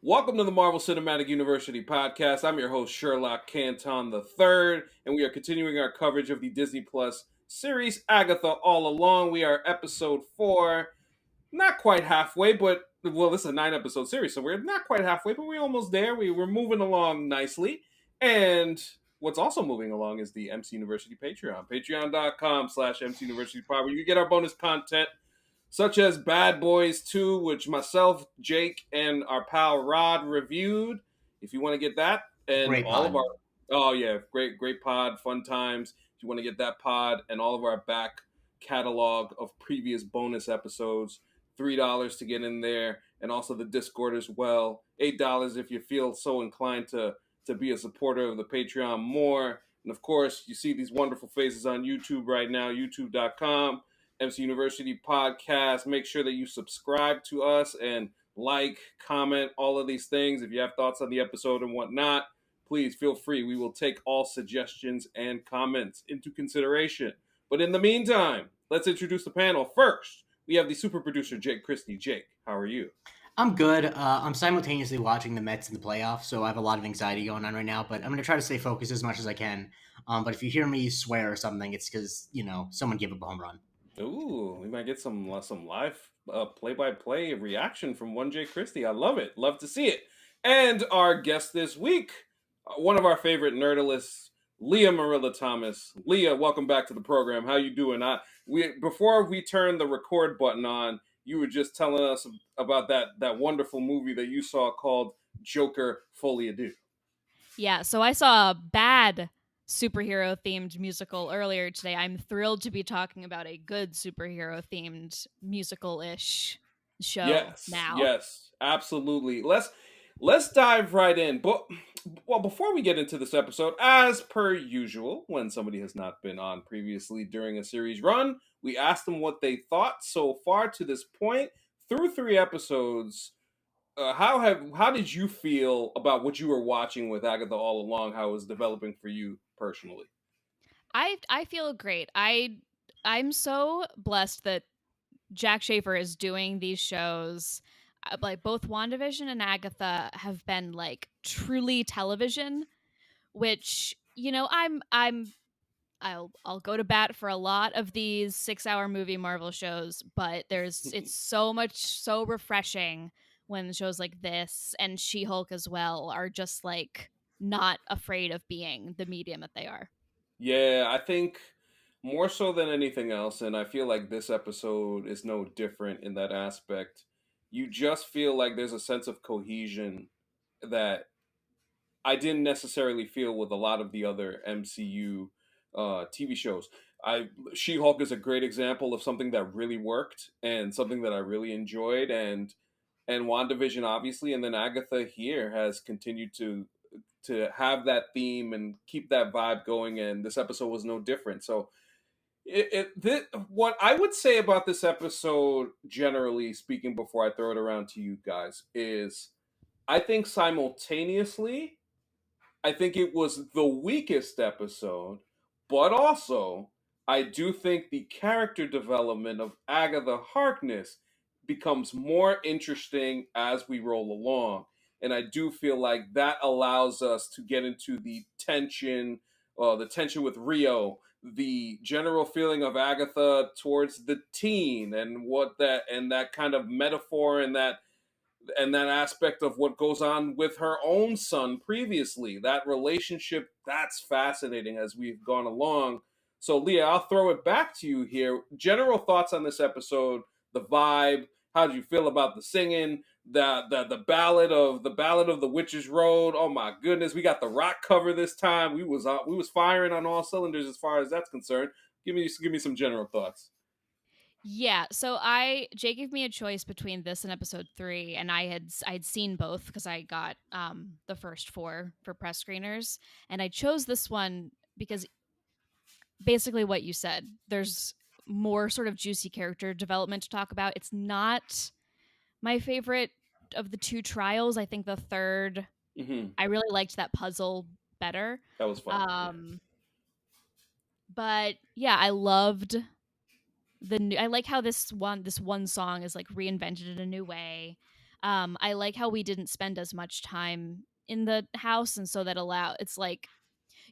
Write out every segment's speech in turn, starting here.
Welcome to the Marvel Cinematic University podcast. I'm your host, Sherlock Canton III, and we are continuing our coverage of the Disney Plus series Agatha All Along. We are episode 4, not quite halfway, but, well, this is a 9-episode series, so we're not quite halfway, but we're almost there. We're moving along nicely. And what's also moving along is the MC University Patreon. Patreon.com/MC University Pod, where you get our bonus content such as Bad Boys 2, which myself, Jake, and our pal Rod reviewed. If you want to get that, and Great all pod. of our, oh yeah, great pod, fun times. If you want to get that pod and all of our back catalog of previous bonus episodes, $3 to get in there, and also the Discord as well. $8 if you feel so inclined to be a supporter of the Patreon more. And of course, you see these wonderful faces on YouTube right now, youtube.com. MC University Podcast. Make sure that you subscribe to us and like, comment, all of these things. If you have thoughts on the episode and whatnot, please feel free. We will take all suggestions and comments into consideration. But in the meantime, let's introduce the panel. First, we have the super producer, Jake Christie. Jake, how are you? I'm good. I'm simultaneously watching the Mets in the playoffs, so I have a lot of anxiety going on right now, but I'm going to try to stay focused as much as I can. But if you hear me swear or something, it's because, someone gave up a home run. Ooh, we might get some live play-by-play reaction from one Jake Christie. I love it. Love to see it. And our guest this week, one of our favorite nerdalists, Leah Marilla Thomas. Leah, welcome back to the program. How you doing? Before we turned the record button on, you were just telling us about that wonderful movie that you saw called Joker Folie à Deux. Yeah, so I saw a bad superhero themed musical earlier today. I'm thrilled to be talking about a good superhero themed musical ish show now. Yes, absolutely. Let's dive right in. But well, before we get into this episode, as per usual, when somebody has not been on previously during a series run, we ask them what they thought so far to this point through 3 episodes. How did you feel about what you were watching with Agatha All Along? How it was developing for you personally? I feel great. I'm so blessed that Jack Schaefer is doing these shows. Like both WandaVision and Agatha have been like truly television, which I'll go to bat for a lot of these 6-hour movie Marvel shows, but it's so refreshing when shows like this and She-Hulk as well are just like not afraid of being the medium that they are. Yeah, I think more so than anything else, and I feel like this episode is no different in that aspect. You just feel like there's a sense of cohesion that I didn't necessarily feel with a lot of the other MCU TV shows. She-Hulk is a great example of something that really worked and something that I really enjoyed, and WandaVision obviously, and then Agatha here has continued to have that theme and keep that vibe going, and this episode was no different. So what I would say about this episode, generally speaking, before I throw it around to you guys, is I think simultaneously, I think it was the weakest episode, but also I do think the character development of Agatha Harkness becomes more interesting as we roll along. And I do feel like that allows us to get into the tension with Rio, the general feeling of Agatha towards the teen, and that kind of metaphor and that aspect of what goes on with her own son previously. That relationship, that's fascinating as we've gone along. So, Leah, I'll throw it back to you here. General thoughts on this episode, the vibe. How did you feel about the singing? The ballad of the Witch's Road. Oh my goodness, we got the rock cover this time. We was firing on all cylinders as far as that's concerned. Give me some general thoughts. Yeah, so Jay gave me a choice between this and episode 3, and I'd seen both because I got the first 4 for press screeners, and I chose this one because basically what you said. There's more sort of juicy character development to talk about. It's not my favorite of the 2 trials. I think the third, I really liked that puzzle better. That was fun. But yeah, I loved I like how this one song is like reinvented in a new way. I like how we didn't spend as much time in the house, and so it's like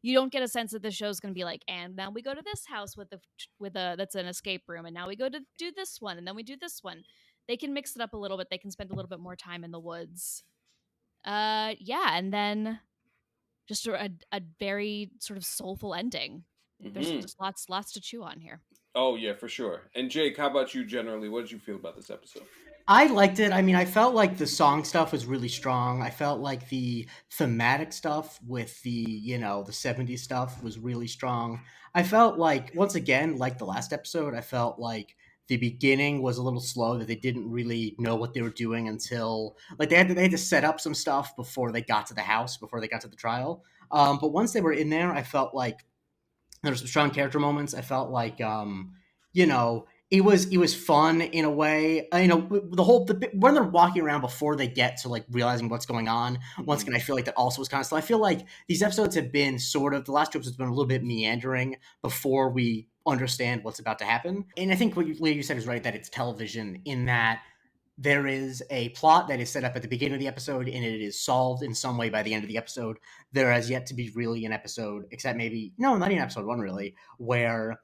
you don't get a sense that the show's going to be like, and now we go to this house with a that's an escape room, and now we go to do this one, and then we do this one. They can mix it up a little bit. They can spend a little bit more time in the woods. Yeah, and then just a very sort of soulful ending. There's Hmm. just lots to chew on here. Oh yeah, for sure. And Jake, how about you generally? What did you feel about this episode? I liked it. I mean, I felt like the song stuff was really strong. I felt like the thematic stuff with the 70s stuff was really strong. I felt like, once again, like the last episode, I felt like the beginning was a little slow, that they didn't really know what they were doing until, like, they had to set up some stuff before they got to the house, before they got to the trial. But once they were in there, I felt like there were some strong character moments. I felt like it was fun in a way. When they're walking around before they get to like realizing what's going on. Once Hmm. again, I feel like that also was kind of slow. I feel like these episodes have been sort of the last two episodes have been a little bit meandering before we understand what's about to happen. And I think what Leah, you said is right, that it's television in that there is a plot that is set up at the beginning of the episode and it is solved in some way by the end of the episode. There has yet to be really an episode, except maybe, no, not even episode one really, where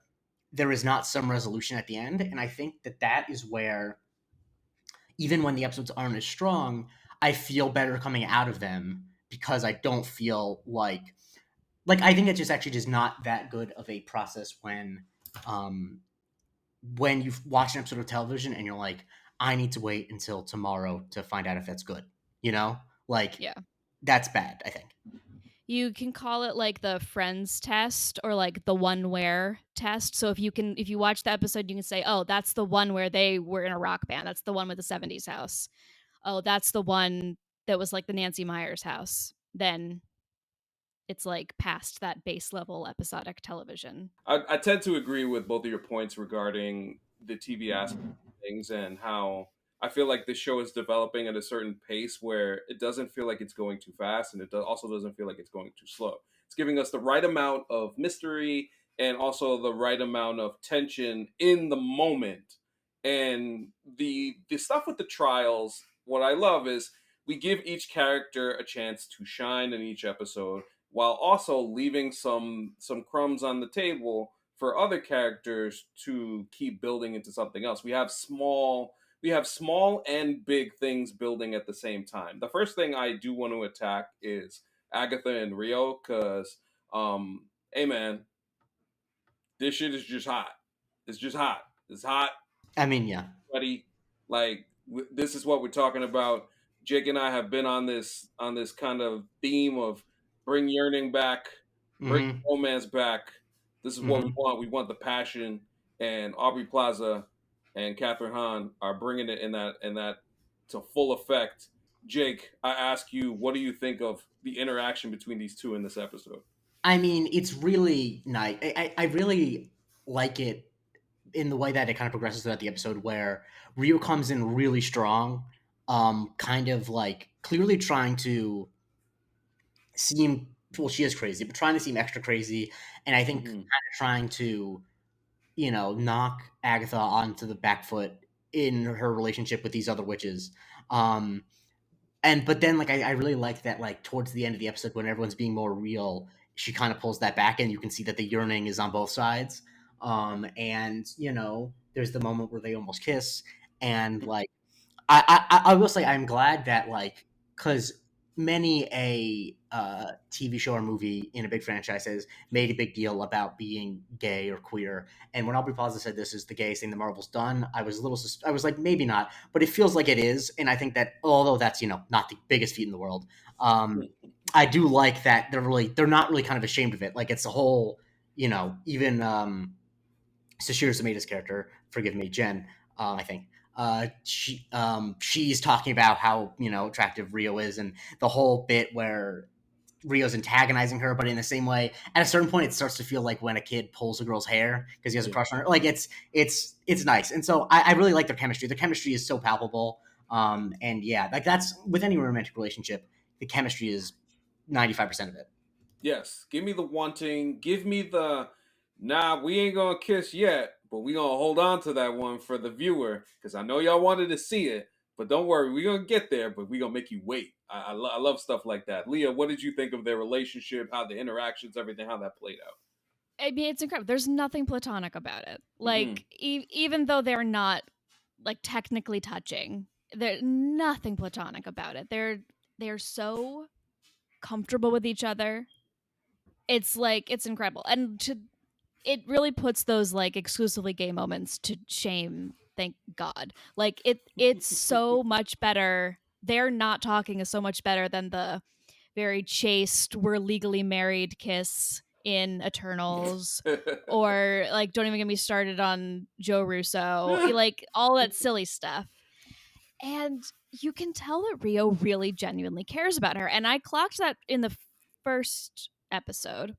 there is not some resolution at the end. And I think that is where, even when the episodes aren't as strong, I feel better coming out of them, because I don't feel like I think it's just actually just not that good of a process um when you watch an episode of television and you're like, I need to wait until tomorrow to find out if that's good. You know, like, Yeah. that's bad, I think. You can call it like the friends test or like the one where test. So if you watch the episode, you can say, oh, that's the one where they were in a rock band. That's the one with the 70s house. Oh, that's the one that was like the Nancy Myers house. Then it's like past that base level episodic television. I tend to agree with both of your points regarding the TV aspect of things and how I feel like the show is developing at a certain pace where it doesn't feel like it's going too fast and also doesn't feel like it's going too slow. It's giving us the right amount of mystery and also the right amount of tension in the moment. And the stuff with the trials, what I love is we give each character a chance to shine in each episode while also leaving some crumbs on the table for other characters to keep building into something else. We have small and big things building at the same time. The first thing I do want to attack is Agatha and Rio, because hey man, this shit is just hot. It's just hot. It's hot, I mean, yeah. buddy. Like this is what we're talking about. Jake and I have been on this kind of theme of bring yearning back, bring Hmm. romance back. This is what we Hmm. want. We want the passion, and Aubrey Plaza and Catherine Hahn are bringing it in that to full effect. Jake, I ask you, what do you think of the interaction between these two in this episode? I mean, it's really nice. I really like it in the way that it kind of progresses throughout the episode, where Rio comes in really strong, kind of like clearly trying to seem, well, she is crazy, but trying to seem extra crazy, and I think kind Hmm. of trying to knock Agatha onto the back foot in her relationship with these other witches. Um, and but then, like, I really like that, like, towards the end of the episode when everyone's being more real, she kind of pulls that back and you can see that the yearning is on both sides. And there's the moment where they almost kiss, and like, I will say I'm glad that, like, because many a TV show or movie in a big franchise has made a big deal about being gay or queer. And when Aubrey Plaza said this is the gayest thing the Marvel's done, I was a little, I was like, maybe not, but it feels like it is. And I think that, although that's not the biggest feat in the world, I do like that they're not really kind of ashamed of it. Like, it's a whole, even Sashir Zamita's character, forgive me, Jen, I think. She's talking about how attractive Rio is, and the whole bit where Rio's antagonizing her, but in the same way, at a certain point, it starts to feel like when a kid pulls a girl's hair because he has a Yeah. crush on her. Like, it's nice, and so I really like their chemistry. Their chemistry is so palpable, and yeah, like, that's with any romantic relationship, the chemistry is 95% of it. Yes, give me the wanting. Give me the nah. We ain't gonna kiss yet, but we gonna hold on to that one for the viewer because I know y'all wanted to see it. But don't worry, we're gonna get there, but we're gonna make you wait. I love stuff like that. Leah, what did you think of their relationship, how the interactions, everything, how that played out? I mean, it's incredible. There's nothing platonic about it. Mm-hmm. Like, even though they're not like technically touching, there's nothing platonic about it. They're so comfortable with each other. It's like it's incredible, and it really puts those like exclusively gay moments to shame. Thank God. Like it's so much better. They're not talking is so much better than the very chaste we're legally married kiss in Eternals, or like don't even get me started on Joe Russo, like all that silly stuff. And you can tell that Rio really genuinely cares about her, and I clocked that in the first episode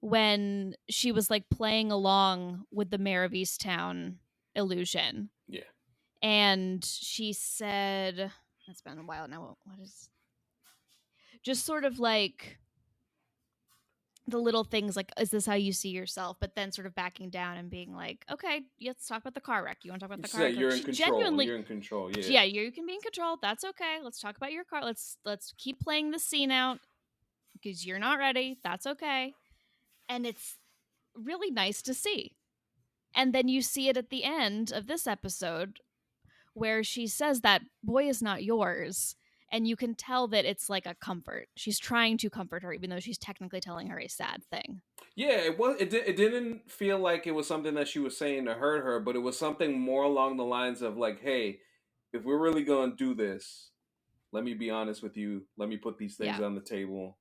when she was like playing along with the Mayor of Easttown illusion. Yeah. And she said, it's been a while now. What is just sort of like the little things like, is this how you see yourself? But then sort of backing down and being like, okay, let's talk about the car wreck. You want to talk about the car wreck? Like, You're in she control. genuinely, You're in control. Yeah. yeah, you can be in control. That's okay. Let's talk about your car. Let's keep playing the scene out because you're not ready. That's okay. And it's really nice to see. And then you see it at the end of this episode where she says that boy is not yours. And you can tell that it's like a comfort. She's trying to comfort her, even though she's technically telling her a sad thing. Yeah, it was. It didn't feel like it was something that she was saying to hurt her, but it was something more along the lines of like, "Hey, if we're really gonna do this, let me be honest with you. Let me put these things Yeah. on the table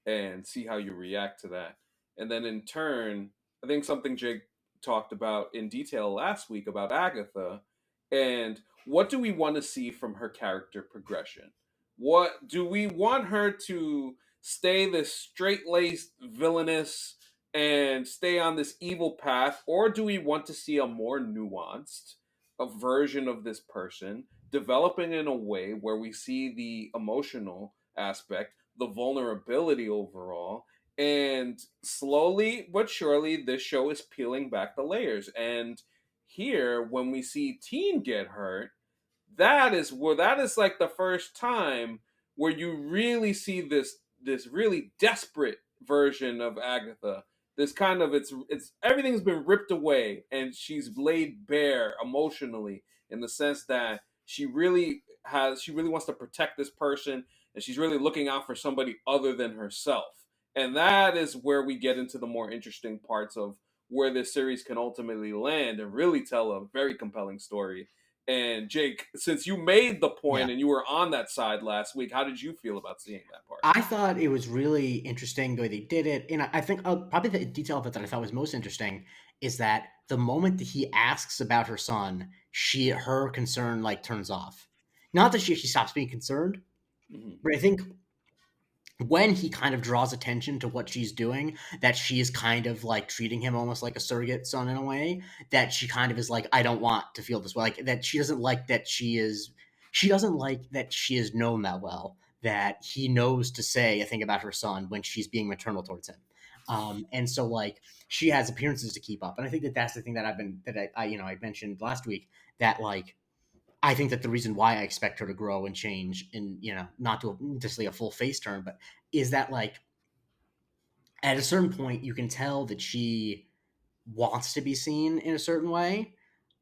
and see how you react to that." And then in turn, I think something Jake talked about in detail last week about Agatha and what do we want to see from her character progression? What do we want her to stay this straight laced villainous and stay on this evil path, or do we want to see a more nuanced a version of this person developing in a way where we see the emotional aspect, the vulnerability overall, and slowly but surely this show is peeling back the layers. And here, when we see Teen get hurt, that is like the first time where you really see this really desperate version of Agatha. This kind of it's everything's been ripped away and she's laid bare emotionally in the sense that she really wants to protect this person and she's really looking out for somebody other than herself. And that is where we get into the more interesting parts of where this series can ultimately land and really tell a very compelling story. And Jake, since you made the Yeah. point and you were on that side last week, how did you feel about seeing that part? I thought it was really interesting the way they did it, and I think probably the detail of it that I thought was most interesting is that the moment that he asks about her son, her concern like turns off. Not that she stops being concerned, Mm-hmm. but I think when he kind of draws attention to what she's doing, that she is kind of like treating him almost like a surrogate son in a way, that she kind of is like, I don't want to feel this way. Like that she doesn't like that she doesn't like that she is known that well, that he knows to say a thing about her son when she's being maternal towards him. And so like she has appearances to keep up. And I think that that's the thing that I mentioned last week, that like, I think that the reason why I expect her to grow and change, and not to necessarily a full face turn, but is that like at a certain point you can tell that she wants to be seen in a certain way,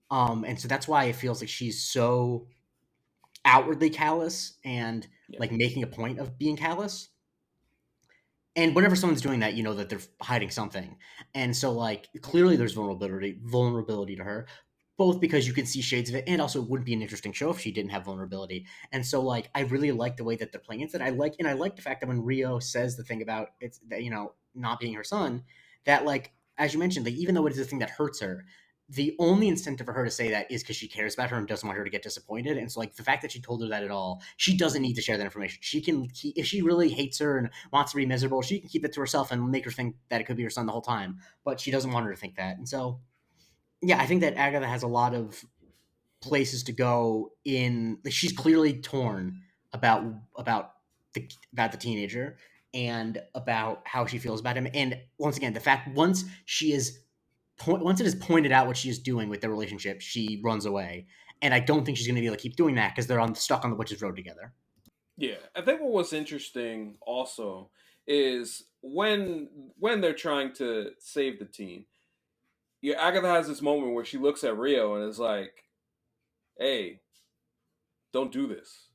and so that's why it feels like she's so outwardly callous and Yeah. like making a point of being callous. And whenever someone's doing that, you know that they're hiding something, and so like clearly there's vulnerability to her, both because you can see shades of it, and also it wouldn't be an interesting show if she didn't have vulnerability. And so like I really like the way that they're playing into that. I like the fact that when Rio says the thing about it's that, not being her son, that like as you mentioned, like even though it is a thing that hurts her, the only incentive for her to say that is because she cares about her and doesn't want her to get disappointed. And so like the fact that she told her that at all, she doesn't need to share that information. She can, if she really hates her and wants to be miserable, she can keep it to herself and make her think that it could be her son the whole time. But she doesn't want her to think that. And so yeah, I think that Agatha has a lot of places to go in. Like, she's clearly torn about the teenager and about how she feels about him. And once again, the fact once it is pointed out what she is doing with their relationship, she runs away. And I don't think she's going to be able to keep doing that because they're stuck on the witch's road together. Yeah, I think what was interesting also is when they're trying to save the team. Yeah, Agatha has this moment where she looks at Rio and is like, "Hey, don't do this.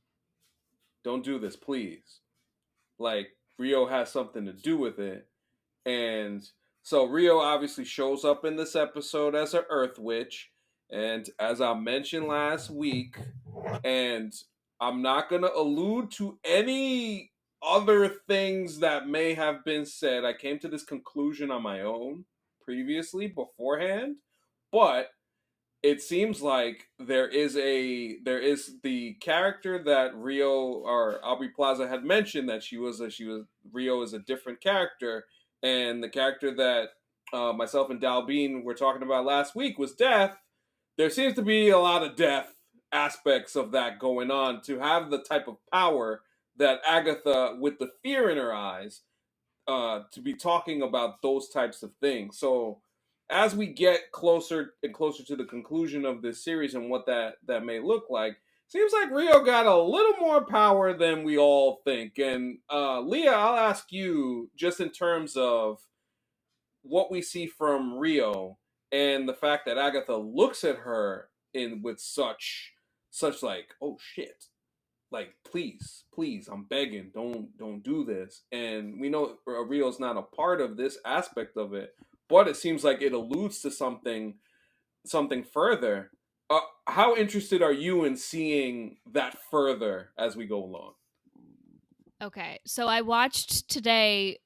Don't do this, please." Like Rio has something to do with it, and so Rio obviously shows up in this episode as an Earth Witch, and as I mentioned last week, and I'm not gonna allude to any other things that may have been said. I came to this conclusion on my own previously beforehand, but it seems like there is the character that Rio or Aubrey Plaza had mentioned that she was Rio is a different character, and the character that myself and Dalbean were talking about last week was Death. There seems to be a lot of Death aspects of that going on to have the type of power that Agatha, with the fear in her eyes, to be talking about those types of things. So as we get closer and closer to the conclusion of this series and what that may look like, seems like Rio got a little more power than we all think. And Leah, I'll ask you just in terms of what we see from Rio and the fact that Agatha looks at her in with such like, oh shit, like please, I'm begging, don't do this. And we know Rio's not a part of this aspect of it, but it seems like it alludes to something further. How interested are you in seeing that further as we go along? Okay, so I watched today.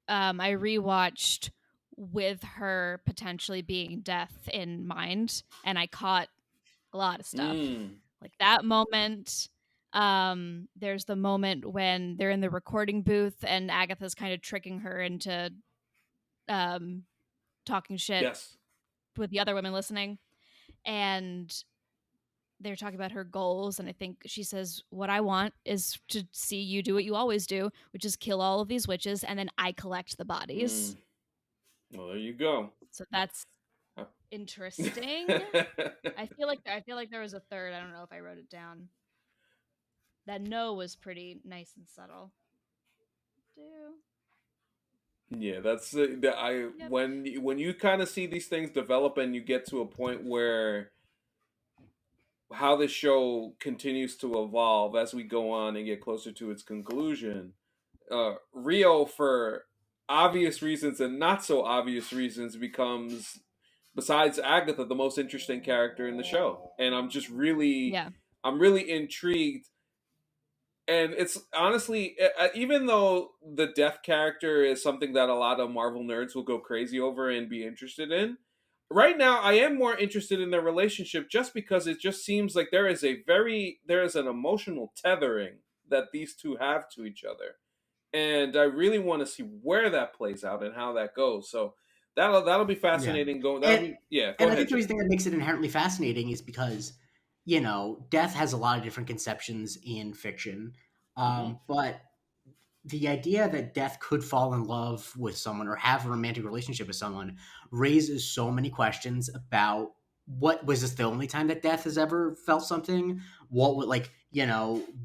I rewatched with her potentially being death in mind, and I caught a lot of stuff. Like that moment. There's the moment when they're in the recording booth and Agatha's kind of tricking her into talking shit Yes. with the other women listening. And they're talking about her goals, and I think she says, what I want is to see you do what you always do, which is kill all of these witches, and then I collect the bodies. Well, there you go. So that's interesting. I feel like there was a third. I don't know if I wrote it down. That no was pretty nice and subtle. Yeah, that's I Yep. when you kind of see these things develop and you get to a point where how this show continues to evolve as we go on and get closer to its conclusion. Rio, for obvious reasons and not so obvious reasons, becomes, besides Agatha, the most interesting character in the show, and Yeah. I'm really intrigued. And it's honestly, even though the death character is something that a lot of Marvel nerds will go crazy over and be interested in, right now I am more interested in their relationship just because it just seems like there is an emotional tethering that these two have to each other, and I really want to see where that plays out and how that goes. So that'll be Yeah. fascinating. And Go and I ahead, think the Jay. reason thing that makes it inherently fascinating is because, death has a lot of different conceptions in fiction. Mm-hmm. But the idea that death could fall in love with someone or have a romantic relationship with someone raises so many questions about what was this the only time that death has ever felt something? What would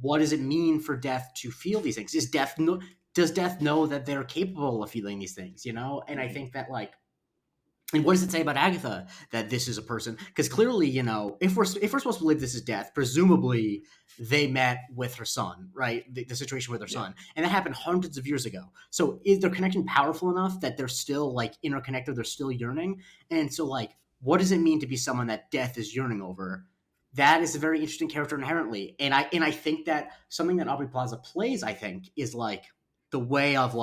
what does it mean for death to feel these things? Does death know that they're capable of feeling these things? And I Mm-hmm. think that and what does it say about Agatha that this is a person? Because clearly, if we're supposed to believe this is death, presumably they met with her son, right? The situation with her Yeah. son, and that happened hundreds of years ago. So is their connection powerful enough that they're still interconnected? They're still yearning, and so what does it mean to be someone that death is yearning over? That is a very interesting character inherently, and I think that something that Aubrey Plaza plays, I think, is the way of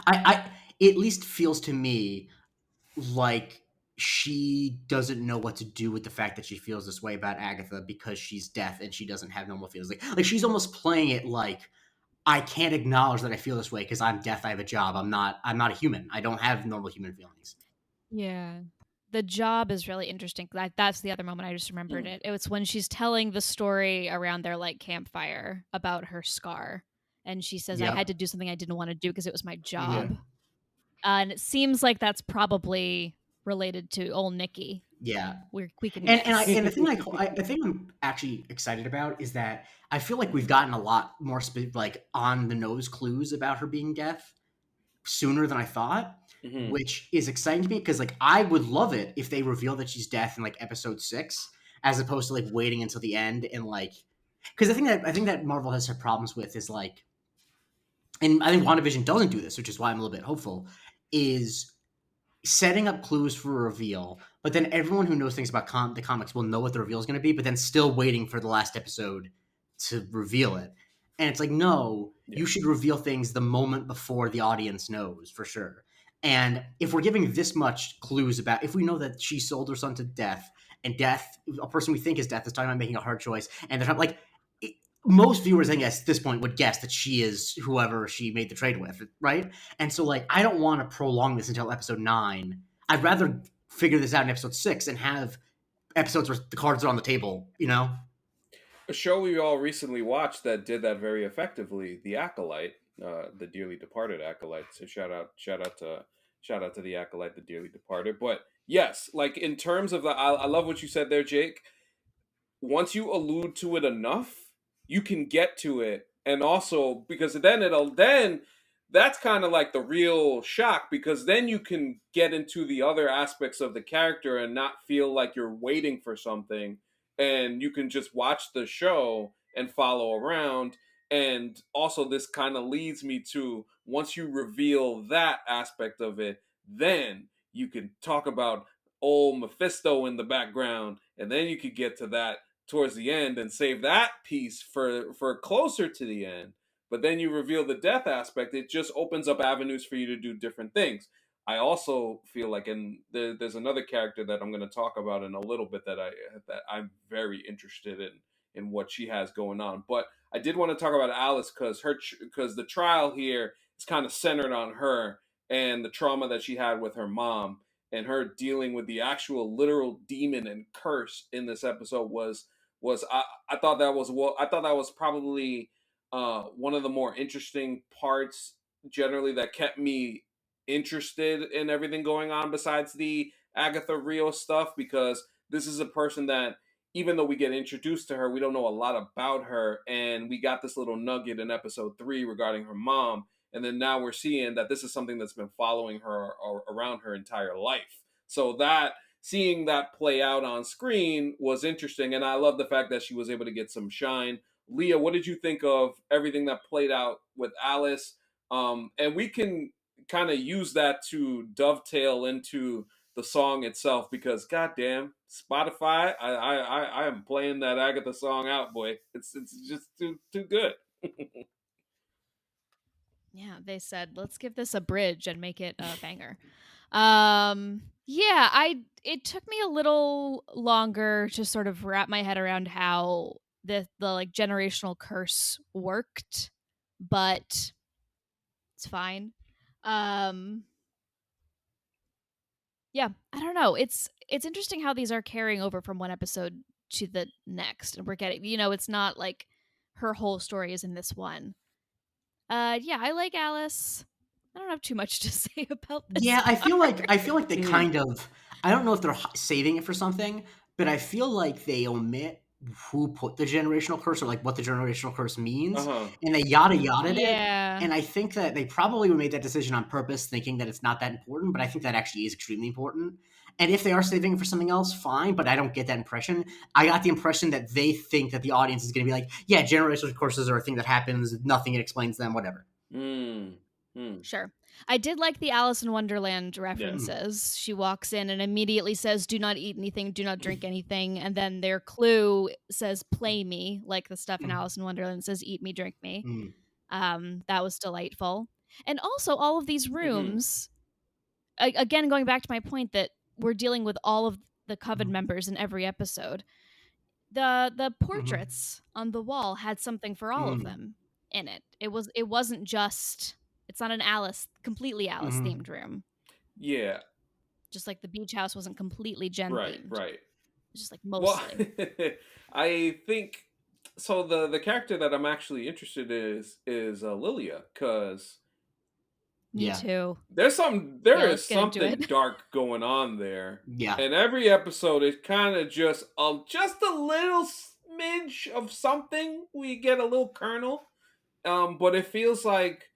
I it at least feels to me like she doesn't know what to do with the fact that she feels this way about Agatha because she's deaf and she doesn't have normal feelings. Like she's almost playing it like I can't acknowledge that I feel this way because I'm deaf. I have a job. I'm not a human. I don't have normal human feelings. Yeah. The job is really interesting. That's the other moment I just remembered it. It was when she's telling the story around their campfire about her scar. And she says, I had Yep. to do something I didn't want to do because it was my Yeah. job. And it seems like that's probably related to old Nikki. Yeah. we can And guess. the thing I think I'm actually excited about is that I feel like we've gotten a lot more like on the nose clues about her being deaf sooner than I thought, Hmm. which is exciting to me because like I would love it if they reveal that she's deaf in like episode 6, as opposed to like waiting until the end and like because I think that Marvel has had problems with is like, and I think WandaVision doesn't do this, which is why I'm a little bit hopeful, is setting up clues for a reveal, but then everyone who knows things about the comics will know what the reveal is going to be, but then still waiting for the last episode to reveal it. And it's like, no, Yeah. you should reveal things the moment before the audience knows for sure. And if we're giving this much clues about, if we know that she sold her son to death, and death, a person we think is death, is talking about making a hard choice, and they're like, most viewers, I guess, at this point would guess that she is whoever she made the trade with, right? And so, like, I don't want to prolong this until episode 9. I'd rather figure this out in episode 6 and have episodes where the cards are on the table, you know? A show we all recently watched that did that very effectively, The Acolyte, the dearly departed Acolyte. So shout out to The Acolyte, the dearly departed. But yes, like in terms of I love what you said there, Jake. Once you allude to it enough, you can get to it. And also because then that's kind of like the real shock because then you can get into the other aspects of the character and not feel like you're waiting for something and you can just watch the show and follow around. And also this kind of leads me to once you reveal that aspect of it, then you can talk about old Mephisto in the background and then you could get to that towards the end and save that piece for closer to the end. But then you reveal the death aspect, it just opens up avenues for you to do different things. I also feel like, and there's another character that I'm going to talk about in a little bit that I'm very interested in what she has going on. But I did want to talk about Alice because the trial here is kind of centered on her and the trauma that she had with her mom and her dealing with the actual literal demon and curse in this episode was I thought that was I thought that was probably one of the more interesting parts generally that kept me interested in everything going on besides the Agatha Rio stuff because this is a person that even though we get introduced to her, we don't know a lot about her, and we got this little nugget in episode 3 regarding her mom, and then now we're seeing that this is something that's been following her around her entire life. So that seeing that play out on screen was interesting, and I love the fact that she was able to get some shine. Leah, what did you think of everything that played out with Alice? And we can kind of use that to dovetail into the song itself because goddamn Spotify, I am playing that Agatha song out, boy. It's just too good. Yeah, they said let's give this a bridge and make it a banger. Yeah, I it took me a little longer to sort of wrap my head around how the like generational curse worked, but it's fine. Um yeah, I don't know. It's interesting how these are carrying over from one episode to the next and we're getting, it's not like her whole story is in this one. Yeah, I like Alice. I don't have too much to say about this Yeah, part. I feel like they Mhm. kind of, I don't know if they're saving it for something, but I feel like they omit who put the generational curse or like what the generational curse means, Uh-huh. and they yada yada it. Yeah. And I think that they probably made that decision on purpose, thinking that it's not that important, but I think that actually is extremely important. And if they are saving it for something else, fine, but I don't get that impression. I got the impression that they think that the audience is going to be like, yeah, generational curses are a thing that happens, nothing explains them, whatever. Mm. Mm. Sure. I did like the Alice in Wonderland Yeah. Mm, references. She walks in and immediately says, "Do not eat anything, do not drink anything." And then their clue says, "Play me," like the stuff in mm, Alice in Wonderland says, "Eat me, drink me." mm, That was delightful. And also, all of these Mm-hmm. rooms, again, going back to my point that we're dealing with all of the Coven mm, members in every episode. The mm, portraits on the wall had something for all of mm, them in it. It wasn't just it's not an Alice completely Alice mm. themed room. Yeah. Just like the beach house wasn't completely Jen Right. themed. Right. It's just like Well, mostly. I think so. The character that I'm actually interested in is Lilia because Me Yeah. too. There Yeah, is let's get into something it. dark going on there. Yeah. And every episode is kind of just a little smidge of something. We get a little kernel. But it feels like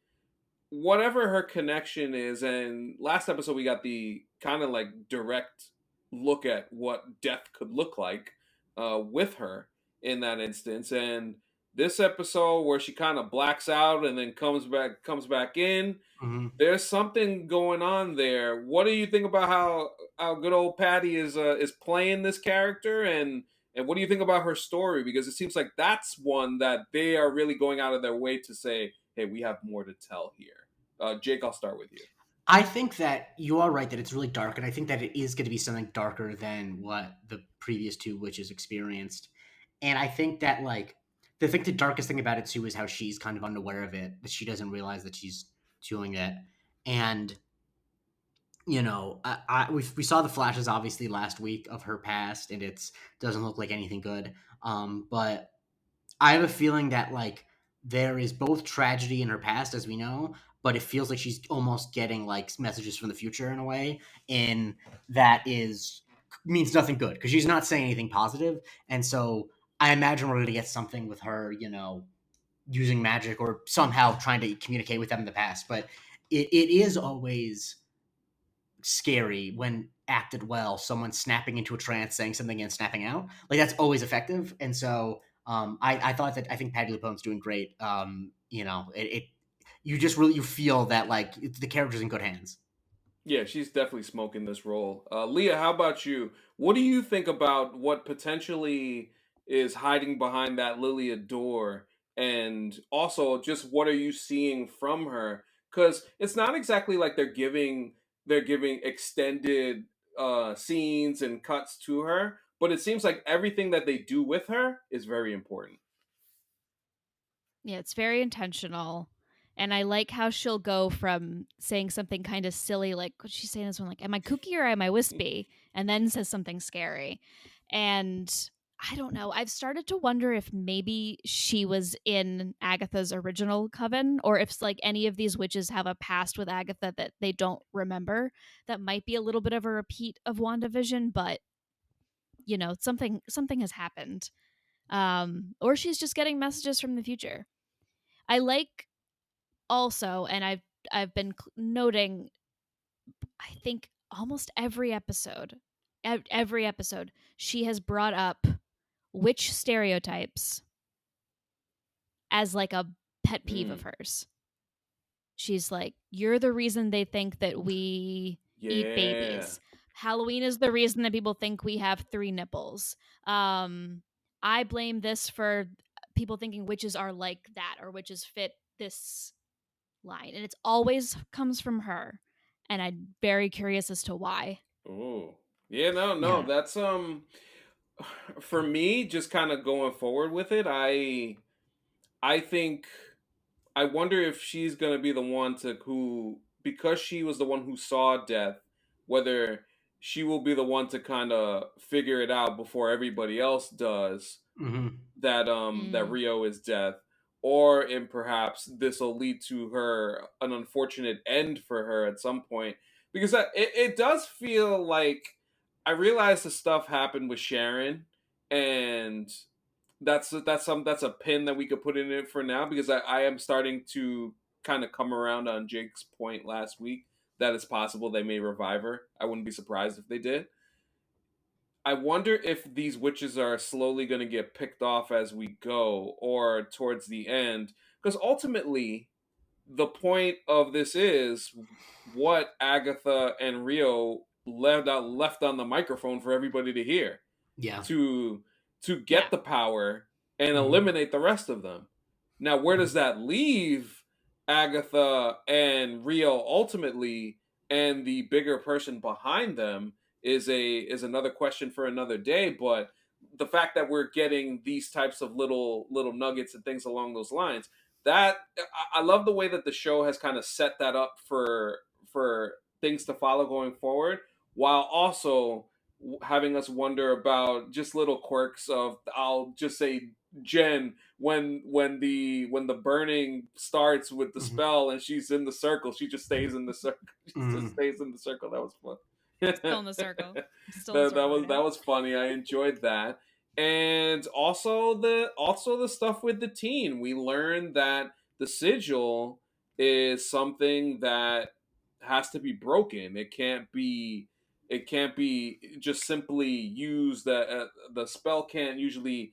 whatever her connection is, and last episode we got the kind of like direct look at what death could look like with her in that instance, and this episode where she kind of blacks out and then comes back in. Hmm. There's something going on there. What do you think about how good old Patty is playing this character, and what do you think about her story? Because it seems like that's one that they are really going out of their way to say, "Hey, we have more to tell here." Jake, I'll start with you. I think that you are right that it's really dark, and I think that it is going to be something darker than what the previous two witches experienced. And I think that the darkest thing about it too is how she's kind of unaware of it, that she doesn't realize that she's doing it. And we saw the flashes obviously last week of her past, and it's doesn't look like anything good. But I have a feeling that there is both tragedy in her past, as we know, but it feels like she's almost getting messages from the future in a way, and that is means nothing good because she's not saying anything positive. And so I imagine we're going to get something with her, using magic or somehow trying to communicate with them in the past. But it is always scary when acted well, someone snapping into a trance, saying something and snapping out. Like that's always effective. And so I think Patty LuPone's doing great. It you just really you feel that the character's in good hands. Yeah, she's definitely smoking this role. Leah, how about you? What do you think about what potentially is hiding behind that Lilia door? And also, just what are you seeing from her? Because it's not exactly like they're giving extended scenes and cuts to her, but it seems like everything that they do with her is very important. Yeah, it's very intentional. And I like how she'll go from saying something kind of silly, like, what's she saying this one? Like, am I kooky or am I wispy? And then says something scary. And I don't know. I've started to wonder if maybe she was in Agatha's original coven, or if any of these witches have a past with Agatha that they don't remember. That might be a little bit of a repeat of WandaVision, but something has happened. Or she's just getting messages from the future. I like also, and I've been noting, I think almost every episode, she has brought up witch stereotypes as like a pet peeve of Mm, hers. She's like, you're the reason they think that we eat yeah. babies. Halloween is the reason that people think we have 3 nipples. I blame this for people thinking witches are like that or witches fit this line, and it's always comes from her, and I'm very curious as to why. Oh, yeah. No, no. Yeah. That's for me. Just kind of going forward with it. I think I wonder if she's gonna be the one to who, because she was the one who saw death, whether she will be the one to kind of figure it out before everybody else does, Hmm. that Mm. Rio is death, or in perhaps this will lead to her an unfortunate end for her at some point. Because it does feel like I realize the stuff happened with Sharon, and that's a pin that we could put in it for now, because I am starting to kind of come around on Jake's point last week that it's possible they may revive her. I wouldn't be surprised if they did. I wonder if these witches are slowly going to get picked off as we go or towards the end. Because ultimately, the point of this is what Agatha and Rio left on the microphone for everybody to hear, Yeah. to Yeah. get the power and Hmm. eliminate the rest of them. Now, where does that leave Agatha and Rio ultimately, and the bigger person behind them is another question for another day. But the fact that we're getting these types of little nuggets and things along those lines, that I love the way that the show has kind of set that up for things to follow going forward, while also having us wonder about just little quirks of, I'll just say, Jen, when the burning starts with the Mm-hmm. spell and she's in the circle, she just stays in the circle. She just Mm-hmm. stays in the circle. That was fun. Still in the circle. Still a That sorority. was funny. I enjoyed that. And also the stuff with the teen. We learned that the sigil is something that has to be broken. It can't be just simply used. That the spell can't usually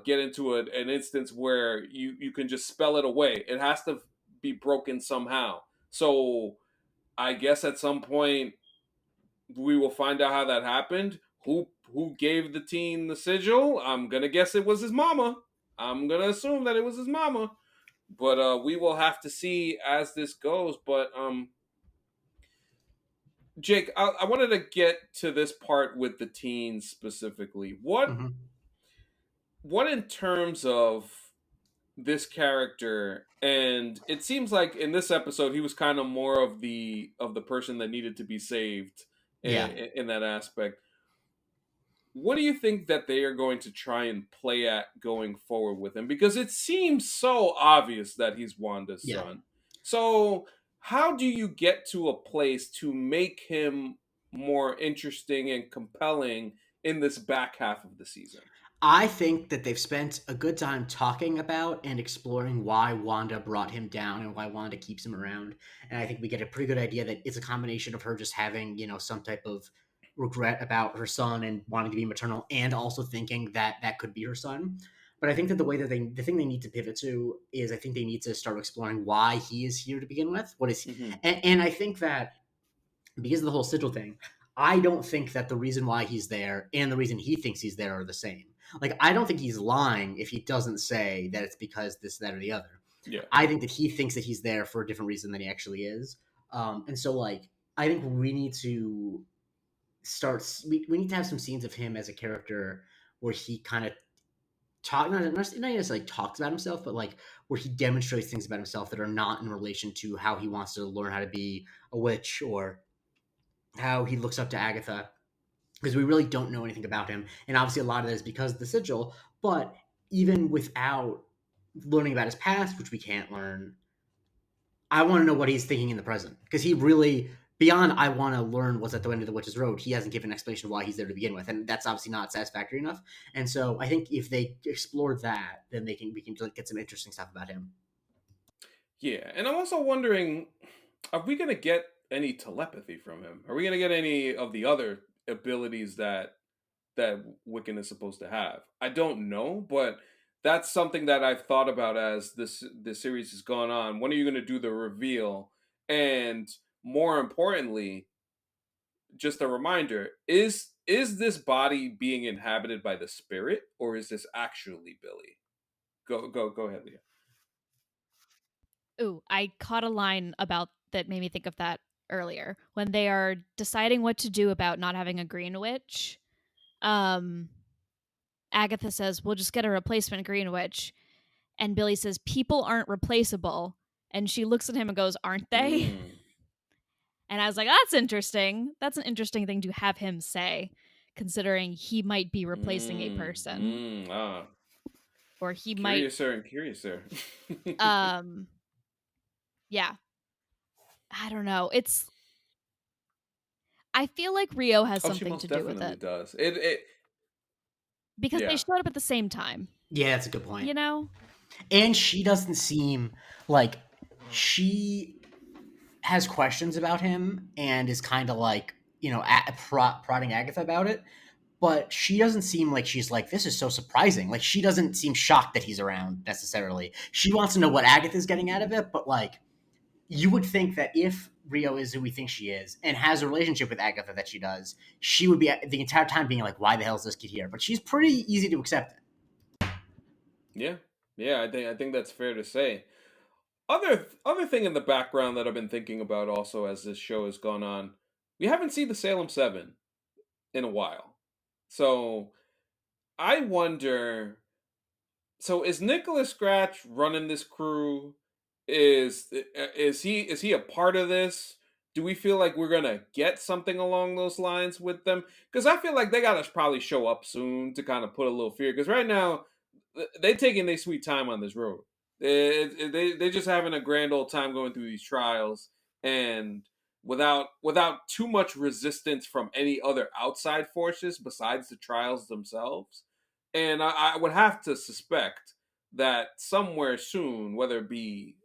get into an instance where you can just spell it away. It has to be broken somehow. So I guess at some point we will find out how that happened. Who gave the teen the sigil? I'm gonna guess it was his mama. I'm gonna assume that it was his mama. But we will have to see as this goes. But Jake, I wanted to get to this part with the teens specifically. Mm-hmm. What in terms of this character, and it seems like in this episode he was kind of more of the person that needed to be saved Yeah. in that aspect. What do you think that they are going to try and play at going forward with him? Because it seems so obvious that he's Wanda's Yeah. son. So, how do you get to a place to make him more interesting and compelling in this back half of the season? I think that they've spent a good time talking about and exploring why Wanda brought him down and why Wanda keeps him around. And I think we get a pretty good idea that it's a combination of her just having, some type of regret about her son and wanting to be maternal and also thinking that that could be her son. But I think that the thing they need to pivot to is I think they need to start exploring why he is here to begin with. What is, Mm-hmm. and I think that because of the whole sigil thing, I don't think that the reason why he's there and the reason he thinks he's there are the same. Like, I don't think he's lying if he doesn't say that it's because this, that, or the other. Yeah. I think that he thinks that he's there for a different reason than he actually is. And so, like, I think we need to we need to have some scenes of him as a character where he kind of not necessarily talks about himself, but like where he demonstrates things about himself that are not in relation to how he wants to learn how to be a witch or how he looks up to Agatha, because we really don't know anything about him. And obviously, a lot of that is because of the sigil. But even without learning about his past, which we can't learn, I want to know what he's thinking in the present. Because he really, beyond I want to learn what's at the end of the Witch's Road, he hasn't given an explanation of why he's there to begin with. And that's obviously not satisfactory enough. And so I think if they explore that, then we can get some interesting stuff about him. Yeah. And I'm also wondering, are we going to get any telepathy from him? Are we going to get any of the other abilities that Wiccan is supposed to have? I don't know, but that's something that I've thought about as this series has gone on. When are you going to do the reveal? And more importantly, just a reminder: is this body being inhabited by the spirit, or is this actually Billy? Go ahead, Leah. Ooh, I caught a line about that made me think of that earlier when they are deciding what to do about not having a green witch. Agatha says, "We'll just get a replacement green witch," and Billy says, "People aren't replaceable." And she looks at him and goes, "Aren't they?" Mm, And I was like, "That's interesting. That's an interesting thing to have him say, considering he might be replacing a person, ah, or he might." curiouser and curiouser. Um, yeah, I don't know. I feel like Rio has Oh, she something most to do with definitely it does. It because they yeah. showed up at the same time. Yeah, that's a good point. You know? And she doesn't seem like she has questions about him and is kind of like, prodding Agatha about it. But she doesn't seem like she's like, this is so surprising. Like, she doesn't seem shocked that he's around necessarily. She wants to know what Agatha's getting out of it, but like, you would think that if Rio is who we think she is and has a relationship with Agatha that she does, she would be the entire time being like, why the hell is this kid here? But she's pretty easy to accept it. Yeah. Yeah, I think that's fair to say. Other thing in the background that I've been thinking about also as this show has gone on, we haven't seen the Salem 7 in a while. So, I wonder, so is Nicholas Scratch running this crew? Is he a part of this? Do we feel like we're gonna get something along those lines with them? Because I feel like they gotta probably show up soon to kind of put a little fear. Because right now, they taking their sweet time on this road. They just having a grand old time going through these trials, and without too much resistance from any other outside forces besides the trials themselves. And I would have to suspect that somewhere soon, whether it be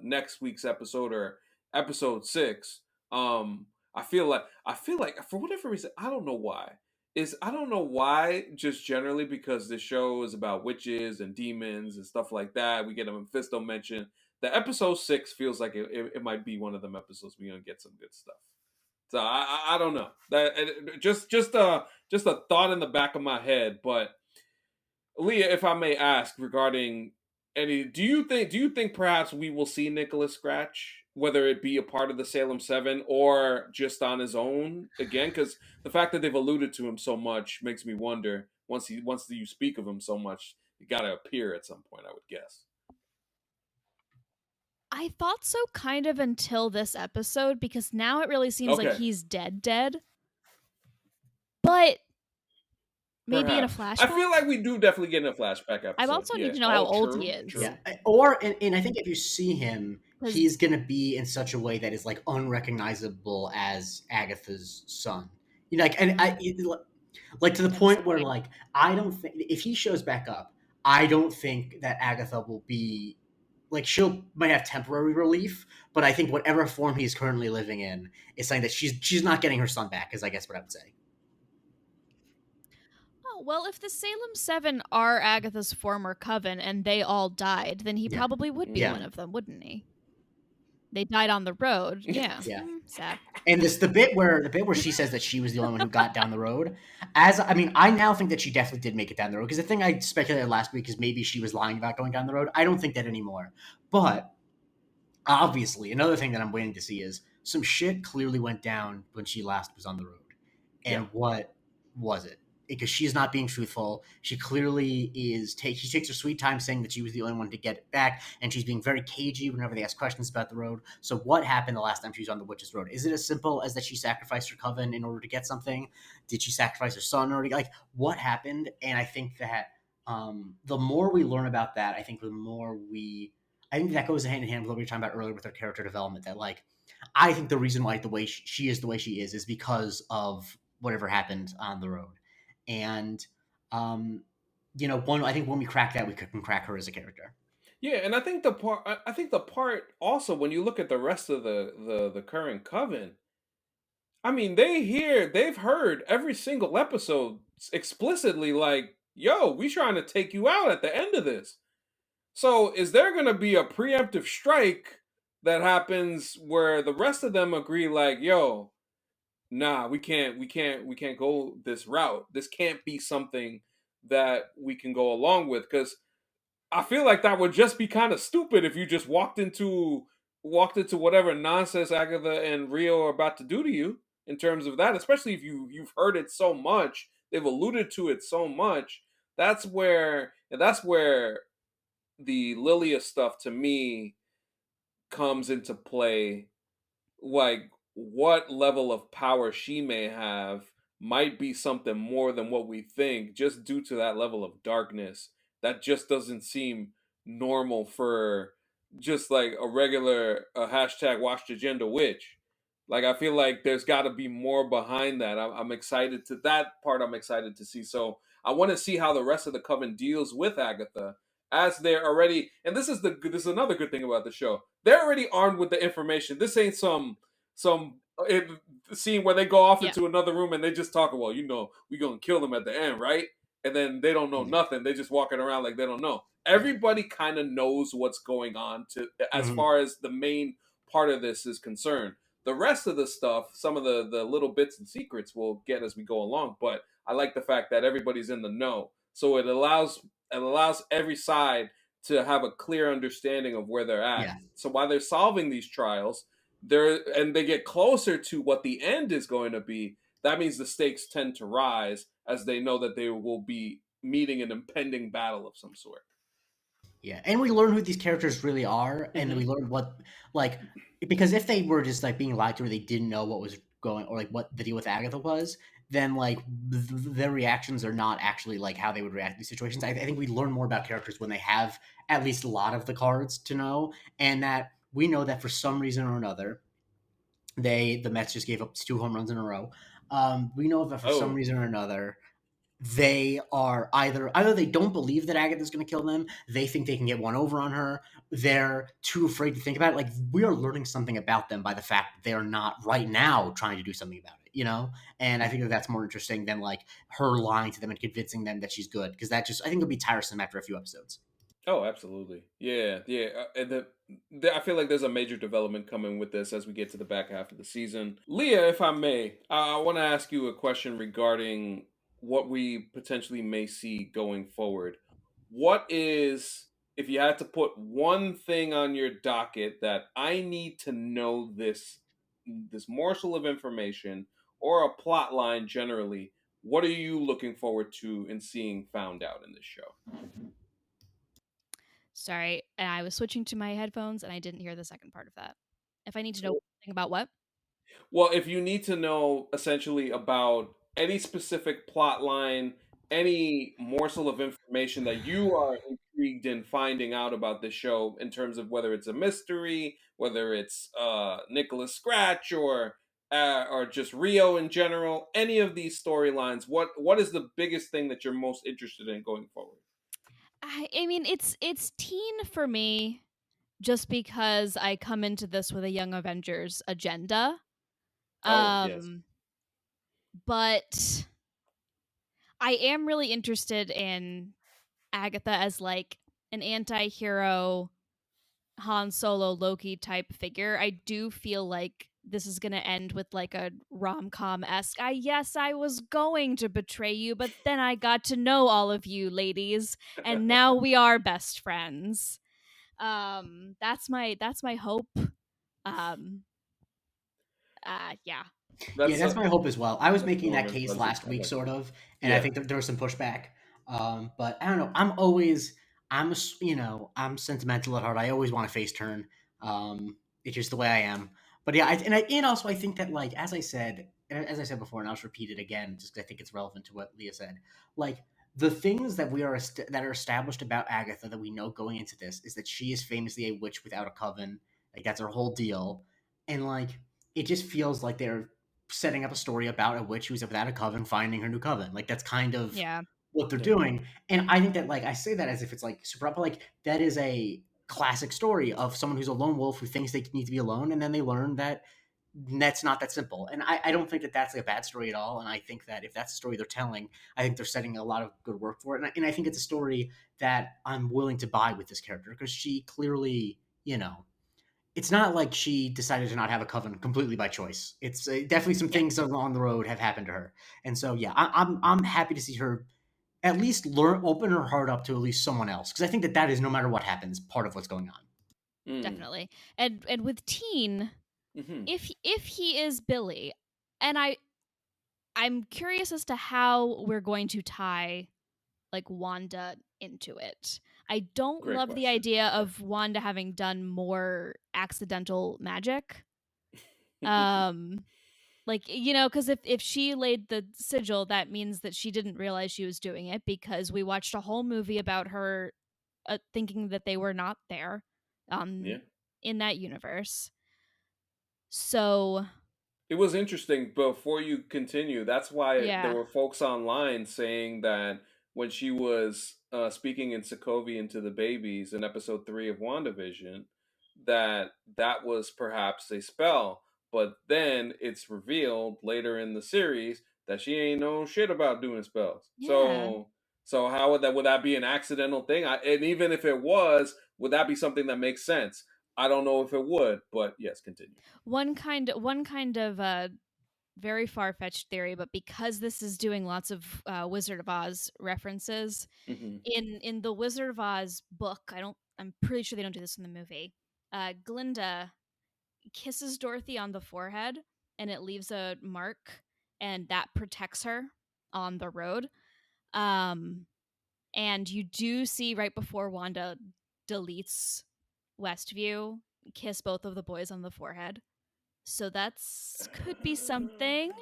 next week's episode or episode 6, I feel like for whatever reason, I don't know why, just generally because this show is about witches and demons and stuff like that. We get a Mephisto mention. The episode 6 feels like it might be one of them episodes we're gonna get some good stuff. So I don't know. That just a thought in the back of my head. But Leah, if I may ask regarding any, do you think perhaps we will see Nicholas Scratch, whether it be a part of the Salem 7 or just on his own again? Because the fact that they've alluded to him so much makes me wonder. Once you speak of him so much, he got to appear at some point, I would guess. I thought so kind of until this episode, because now it really seems like Okay, he's dead. But maybe in a perhaps. I flashback? feel like we do definitely get in a flashback I episode. also Yeah. need to know how Oh, old he true, is. true. Yeah, or and I think if you see him, 'Cause- he's gonna be in such a way that is like unrecognizable as Agatha's son. You know, like, and like to the That's point where fine. like I don't think if he shows back up, I don't think that Agatha will be like she'll might have temporary relief, but I think whatever form he's currently living in is saying that she's not getting her son back. Is I guess what I would say. Oh, well, if the Salem 7 are Agatha's former coven and they all died, then he Yeah. probably would be Yeah. one of them, wouldn't he? They died on the road. Yeah. Yeah. Sad. And the bit where she says that she was the only one who got down the road, I now think that she definitely did make it down the road, because the thing I speculated last week is maybe she was lying about going down the road. I don't think that anymore. But obviously, another thing that I'm waiting to see is some shit clearly went down when she last was on the road. And what was it? Because she's not being truthful. She clearly is. She takes her sweet time saying that she was the only one to get it back, and she's being very cagey whenever they ask questions about the road. So, what happened the last time she was on the Witch's Road? Is it as simple as that she sacrificed her coven in order to get something? Did she sacrifice her son in order to, like, what happened? And I think that the more we learn about that, I think I think that goes hand in hand with what we were talking about earlier with her character development. That, like, I think the reason why the way she is the way she is because of whatever happened on the road. And I think when we crack that, we can crack her as a character. Yeah, and I think the part also, when you look at the rest of the current coven, I mean, they've heard every single episode explicitly like, yo, we trying to take you out at the end of this. So is there gonna be a preemptive strike that happens where the rest of them agree like, yo, nah, we can't go this route. This can't be something that we can go along with, because I feel like that would just be kind of stupid if you just walked into whatever nonsense Agatha and Rio are about to do to you in terms of that, especially if you've heard it so much, they've alluded to it so much. That's where the Lilia stuff to me comes into play. Like, what level of power she may have might be something more than what we think, just due to that level of darkness that just doesn't seem normal for just like a hashtag watch the gender witch. Like, I feel like there's got to be more behind that. I'm excited to that part. I'm excited to see. So I want to see how the rest of the coven deals with Agatha, as they're already. And this is another good thing about the show. They're already armed with the information. This ain't some scene where they go off Yeah. into another room and they just talk. Well, we gonna kill them at the end, right? And then they don't know nothing. They just walking around like they don't know. Everybody kind of knows what's going on as far as the main part of this is concerned. The rest of the stuff, some of the little bits and secrets, we'll get as we go along. But I like the fact that everybody's in the know, so it allows every side to have a clear understanding of where they're at. Yeah. So while they're solving these trials, they get closer to what the end is going to be. That means the stakes tend to rise as they know that they will be meeting an impending battle of some sort. Yeah, and we learn who these characters really are, and we Hmm. learn what, like, because if they were just like being lied to, or they didn't know what was going, or like what the deal with Agatha was, then like their reactions are not actually like how they would react to these situations. I think we learn more about characters when they have at least a lot of the cards to know, and that we know that for some reason or another, the Mets just gave up 2 home runs in a row. We know that for some Oh, reason or another, they are either they don't believe that Agatha's going to kill them. They think they can get one over on her. They're too afraid to think about it. Like we are learning something about them by the fact that they're not right now trying to do something about it. And I think that that's more interesting than like her lying to them and convincing them that she's good, because that just I think it'll be tiresome after a few episodes. oh, absolutely. Yeah, yeah. And I feel like there's a major development coming with this as we get to the back half of the season. Leah, if I may, I want to ask you a question regarding what we potentially may see going forward. What is, if you had to put one thing on your docket that I need to know this morsel of information or a plot line generally, what are you looking forward to in seeing found out in this show? Sorry, and I was switching to my headphones and I didn't hear the second part of that. If I need to know anything about what? Well, if you need to know essentially about any specific plot line, any morsel of information that you are intrigued in finding out about this show, in terms of whether it's a mystery, whether it's Nicholas Scratch or just Rio in general, any of these storylines, what is the biggest thing that you're most interested in going forward? I mean, it's teen for me just because I come into this with a Young Avengers agenda. Oh yes. Um, but I am really interested in Agatha as like an anti-hero Han Solo Loki type figure. I do feel like this is going to end with like a rom-com esque. Yes, I was going to betray you, but then I got to know all of you ladies, and now we are best friends. That's my hope. Um, yeah, Yeah, that's that's my hope as well. I was that's making warm that and case fuzzy. last I week, like it. sort of, and I Yeah. think that there was some pushback. But I don't know. I'm sentimental at heart. I always want a face turn. It's just the way I am. But yeah, and also I think that like as I said before, and I'll just repeat it again, just 'cause I think it's relevant to what Leah said. Like the things that that are established about Agatha that we know going into this is that she is famously a witch without a coven. Like that's her whole deal, and like it just feels like they're setting up a story about a witch who's without a coven finding her new coven. Like that's kind of yeah, what they're Yeah. doing. And I think that like I say that as if it's like super, but like that is a classic story of someone who's a lone wolf who thinks they need to be alone, and then they learn that that's not that simple. And I don't think that that's like a bad story at all. And I think that if that's the story they're telling, I think they're setting a lot of good work for it. And I think it's a story that I'm willing to buy with this character because she clearly, it's not like she decided to not have a coven completely by choice. It's definitely some yeah. things along the road have happened to her, and so yeah, I'm happy to see her at least learn open her heart up to at least someone else, because I think that that is no matter what happens part of what's going on. Mm. Definitely. And with teen, Hmm. if he is Billy, and I'm curious as to how we're going to tie like Wanda into it. I don't Great love the question. idea of Wanda having done more accidental magic. Um like cuz if she laid the sigil, that means that she didn't realize she was doing it, because we watched a whole movie about her thinking that they were not there um Yeah. in that universe. So, It was interesting. Before you continue, that's why there yeah. were folks online saying that when she was speaking in Sokovia to the babies in episode 3 of WandaVision, that was perhaps a spell. But then it's revealed later in the series that she ain't know shit about doing spells. Yeah. So how would that be an accidental thing? And even if it was, would that be something that makes sense? I don't know if it would, but yes, continue. One kind of very far-fetched theory, but because this is doing lots of Wizard of Oz references, Hmm. in the Wizard of Oz book, I'm pretty sure they don't do this in the movie. Glinda kisses Dorothy on the forehead, and it leaves a mark, and that protects her on the road. Um and you do see right before Wanda deletes Westview, kiss both of the boys on the forehead. So that's could be something,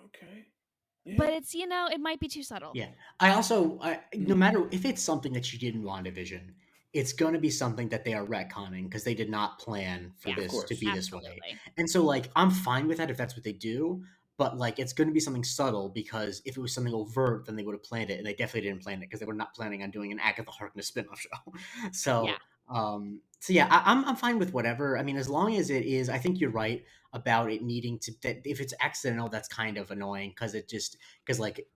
Okay. Yeah. but it's it might be too subtle. Yeah. I also, no matter if it's something that she did in WandaVision, it's going to be something that they are retconning because they did not plan for Yeah, Of this to course. be this way. absolutely. And so, like, I'm fine with that if that's what they do, but like, it's going to be something subtle because if it was something overt, then they would have planned it, and they definitely didn't plan it because they were not planning on doing an Agatha Harkness spinoff show. Yeah. So yeah, I'm fine with whatever. I mean, as long as it is, I think you're right about it needing to. That if it's accidental, that's kind of annoying because it just because like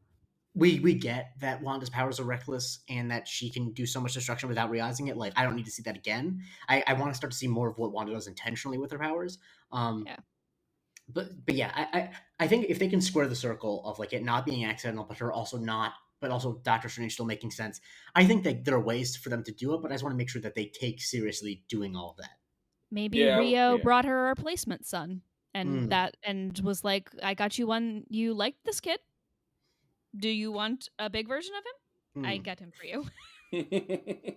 we get that Wanda's powers are reckless and that she can do so much destruction without realizing it. Like, I don't need to see that again. I want to start to see more of what Wanda does intentionally with her powers. Um, Yeah. but yeah, I think if they can square the circle of like it not being accidental, but her also not, but also Doctor Strange still making sense. I think that there are ways for them to do it, but I just want to make sure that they take seriously doing all of that. Maybe Yeah. Rio Yeah. brought her a replacement son Mm. and was like, I got you one. You like this kid? Do you want a big version of him? I Mm. get him for you.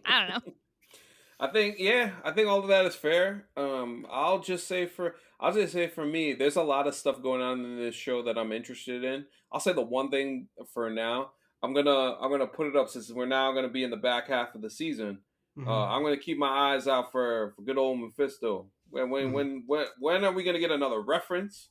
I don't know. I think all of that is fair. I'll just say for me, there's a lot of stuff going on in this show that I'm interested in. I'll say the one thing for now. I'm gonna put it up since we're now gonna be in the back half of the season. Mm-hmm. I'm gonna keep my eyes out for good old Mephisto. Mm-hmm. When are we gonna get another reference?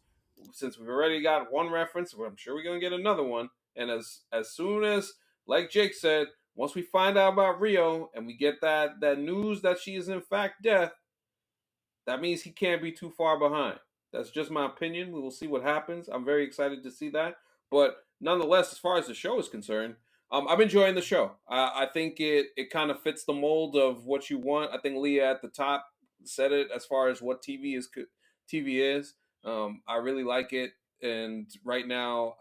Since we've already got one reference, well, I'm sure we're gonna get another one. And as soon as, like Jake said, once we find out about Rio and we get that news that she is in fact dead, that means he can't be too far behind. That's just my opinion. We will see what happens. I'm very excited to see that. But nonetheless, as far as the show is concerned, I'm enjoying the show. I think it kind of fits the mold of what you want. I think Leah at the top said it as far as what TV is. I really like it. And right now,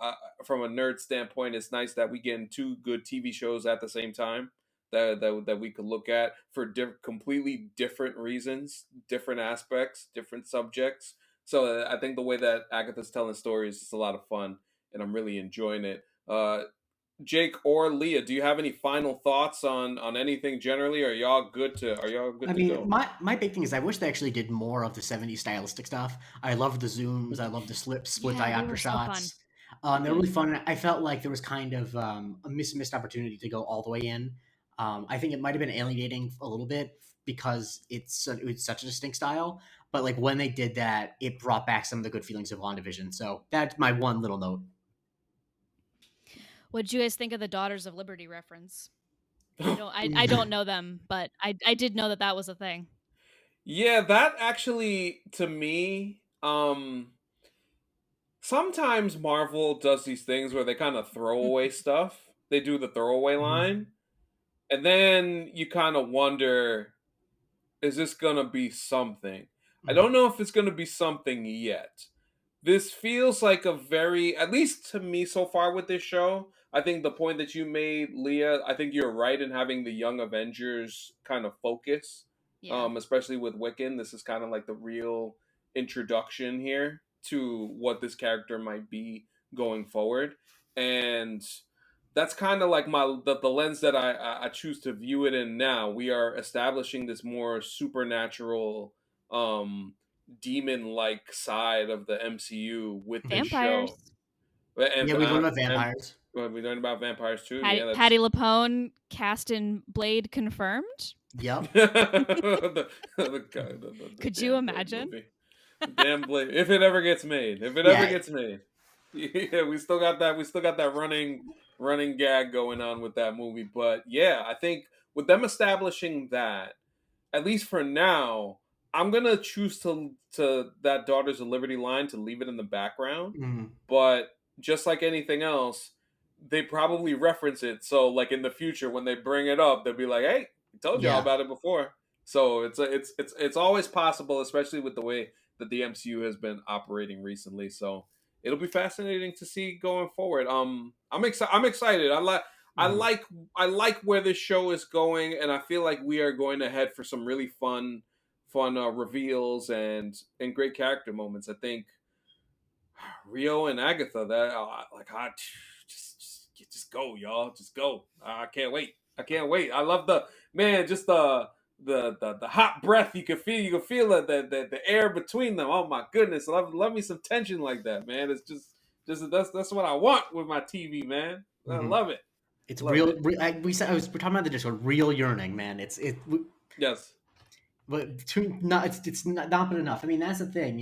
from a nerd standpoint, it's nice that we get two good TV shows at the same time that we could look at for completely different reasons, different aspects, different subjects. So I think the way that Agatha's telling stories is a lot of fun, and I'm really enjoying it. Jake or Leah, do you have any final thoughts on anything generally? Are y'all I good to mean, go? my big thing is I wish they actually did more of the '70s stylistic stuff. I love the zooms. I love the split Yeah, they diopter were so fun. shots. They're really fun. I felt like there was kind of a missed opportunity to go all the way in. I think it might have been alienating a little bit because it's such a distinct style. But like when they did that, it brought back some of the good feelings of WandaVision. So that's my one little note. What'd you guys think of the Daughters of Liberty reference? I don't know them, but I did know that was a thing. Yeah, that actually to me, sometimes Marvel does these things where they kind of throw away stuff. They do the throwaway Mhm. line, and then you kind of wonder, is this gonna be something? I Mhm. don't know if it's gonna be something yet. This feels like a very, at least to me so far with this show, I think the point that you made, Leah, I think you're right in having the Young Avengers kind of focus, Yeah. especially with Wiccan. This is kind of like the real introduction here to what this character might be going forward. And that's kind of like the lens that I choose to view it in now. We are establishing this more supernatural demon like side of the MCU with this Mhm. show. Vampires. Yeah, we learned about vampires. We learned about vampires too. Patty, Yeah, that's Patty LaPone cast in Blade confirmed. Yep. the Could you damn Blade imagine? movie. The damn Blade. If it ever gets made. If it ever Yeah. gets made. Yeah, we still got that. We still got that running gag going on with that movie. But yeah, I think with them establishing that, at least for now, I'm gonna choose to that Daughters of Liberty line to leave it in the background. Mhm. But just like anything else, they probably reference it. So like in the future, when they bring it up, they'll be like, "Hey, we told y'all Yeah. about it before." So it's always possible, especially with the way that the MCU has been operating recently. So it'll be fascinating to see going forward. I'm excited. I'm excited. I Mhm. like I like where this show is going, and I feel like we are going to head for some really fun reveals and great character moments. I think Rio and Agatha, that like I just go, y'all, just go. I can't wait. I can't wait. I love the man, just the hot breath. You can feel the air between them. Oh my goodness, love me some tension like that, man. It's just that's what I want with my TV, man. I Mm-hmm. love it. It's Love real. it. We're talking about the Discord. Real yearning, man. Yes. But it's not been enough. I mean, that's the thing.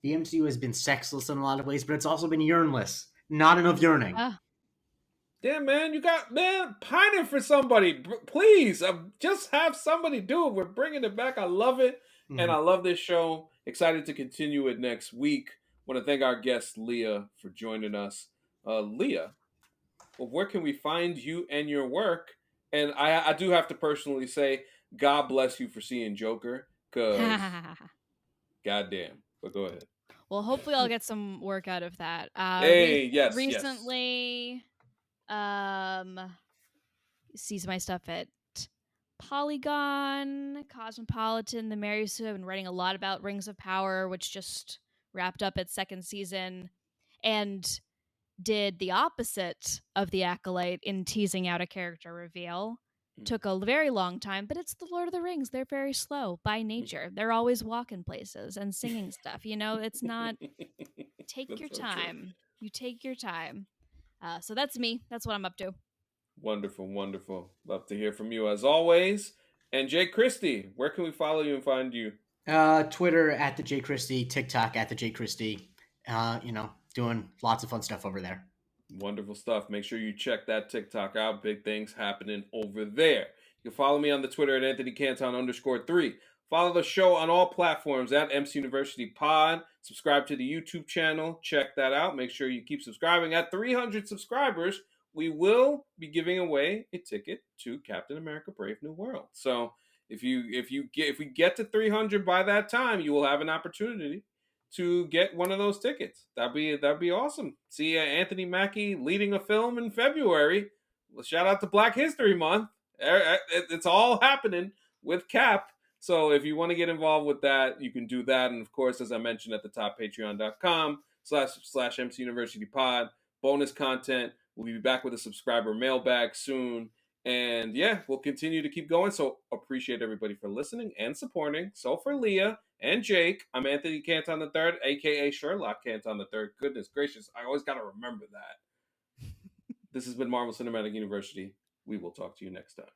The MCU has been sexless in a lot of ways, but it's also been yearnless. Not enough yearning. Yeah, man, you got pining for somebody. Please, just have somebody do it. We're bringing it back. I love it, and I love this show. Excited to continue it next week. Want to thank our guest Leah for joining us. Leah, well, where can we find you and your work? And I do have to personally say, God bless you for seeing Joker, because goddamn. But go ahead. Well, hopefully I'll get some work out of that. Hey, yes. Recently, sees my stuff at Polygon, Cosmopolitan, The Mary Sue. I've been writing a lot about Rings of Power, which just wrapped up its second season, and did the opposite of the Acolyte in teasing out a character reveal. Took a very long time, but it's the Lord of the Rings. They're very slow by nature. They're always walking places and singing stuff. It's not. Take your time. You take your time. So that's me. That's what I'm up to. Wonderful, wonderful. Love to hear from you as always. And Jake Christie, where can we follow you and find you? Twitter at the J Christie, TikTok at the J Christie. Doing lots of fun stuff over there. Wonderful stuff. Make sure you check that TikTok out. Big things happening over there. You can follow me on the Twitter at AnthonyCanton_3. Follow the show on all platforms at MC University Pod. Subscribe to the YouTube channel. Check that out. Make sure you keep subscribing. At 300 subscribers, we will be giving away a ticket to Captain America: Brave New World. So if we get to 300 by that time, you will have an opportunity to get one of those tickets. That'd be awesome. See Anthony Mackie leading a film in February. Well, shout out to Black History Month. It's all happening with Cap. So if you want to get involved with that, you can do that. And of course, as I mentioned at the top, patreon.com/MC University Pod. Bonus content. We'll be back with a subscriber mailbag soon. And yeah, we'll continue to keep going. So appreciate everybody for listening and supporting. So for Leah and Jake, I'm Anthony Canton III, aka Sherlock Canton III. Goodness gracious, I always got to remember that. This has been Marvel Cinematic University. We will talk to you next time.